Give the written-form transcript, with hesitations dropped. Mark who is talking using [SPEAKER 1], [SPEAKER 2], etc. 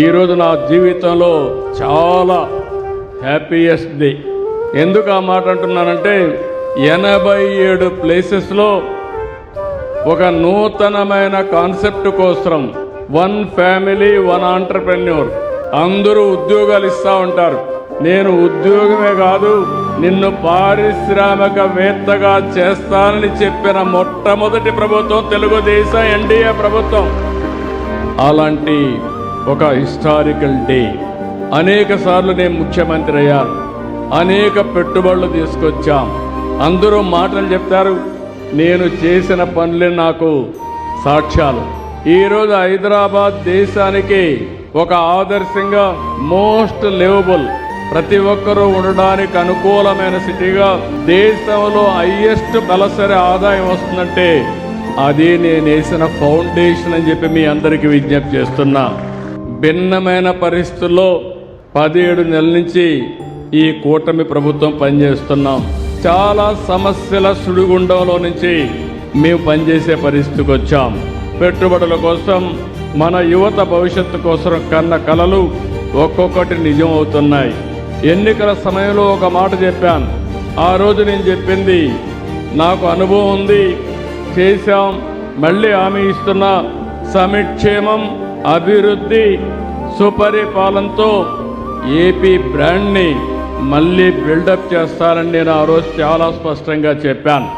[SPEAKER 1] ఈరోజు నా జీవితంలో చాలా హ్యాపీయెస్ట్ డే. ఎందుకు ఆ మాట అంటున్నానంటే 87 ప్లేసెస్లో ఒక నూతనమైన కాన్సెప్ట్ కోసం 1 ఫ్యామిలీ 1 ఆంటర్ప్రెన్యూర్ అందరూ ఉద్యోగాలు ఇస్తూ ఉంటారు. నేను ఉద్యోగమే కాదు నిన్ను పారిశ్రామికవేత్తగా చేస్తానని చెప్పిన మొట్టమొదటి ప్రభుత్వం తెలుగుదేశం ఎన్డీఏ ప్రభుత్వం. అలాంటి ఒక హిస్టారికల్ డే. అనేక సార్లు నేను ముఖ్యమంత్రి అయ్యాను, అనేక పెట్టుబడులు తీసుకొచ్చాం. అందరూ మాటలు చెప్తారు, నేను చేసిన పనులే నాకు సాక్ష్యాలు. ఈరోజు హైదరాబాద్ దేశానికి ఒక ఆదర్శంగా మోస్ట్ లివబుల్, ప్రతి ఒక్కరూ ఉండడానికి అనుకూలమైన సిటీగా, దేశంలో హైయెస్ట్ తలసరి ఆదాయం వస్తుందంటే అది నేను వేసిన ఫౌండేషన్ అని చెప్పి మీ అందరికీ విజ్ఞప్తి చేస్తున్నా. భిన్నమైన పరిస్థితుల్లో 17 నెలల నుంచి ఈ కూటమి ప్రభుత్వం పనిచేస్తున్నాం. చాలా సమస్యల సుడిగుండంలో నుంచి మేము పనిచేసే పరిస్థితికి వచ్చాం. పెట్టుబడుల కోసం, మన యువత భవిష్యత్తు కోసం కన్న కలలు ఒక్కొక్కటి నిజం అవుతున్నాయి. ఎన్నికల సమయంలో ఒక మాట చెప్పాను. ఆ రోజు నేను చెప్పింది నాకు అనుభవం ఉంది, చేశాం, మళ్ళీ హామీ ఇస్తున్నా. సమిక్షేమం, అభివృద్ధి, సుపరిపాలనతో ఏపీ బ్రాండ్ని మళ్ళీ బిల్డప్ చేస్తానని నేను ఆ రోజు చాలా స్పష్టంగా చెప్పాను.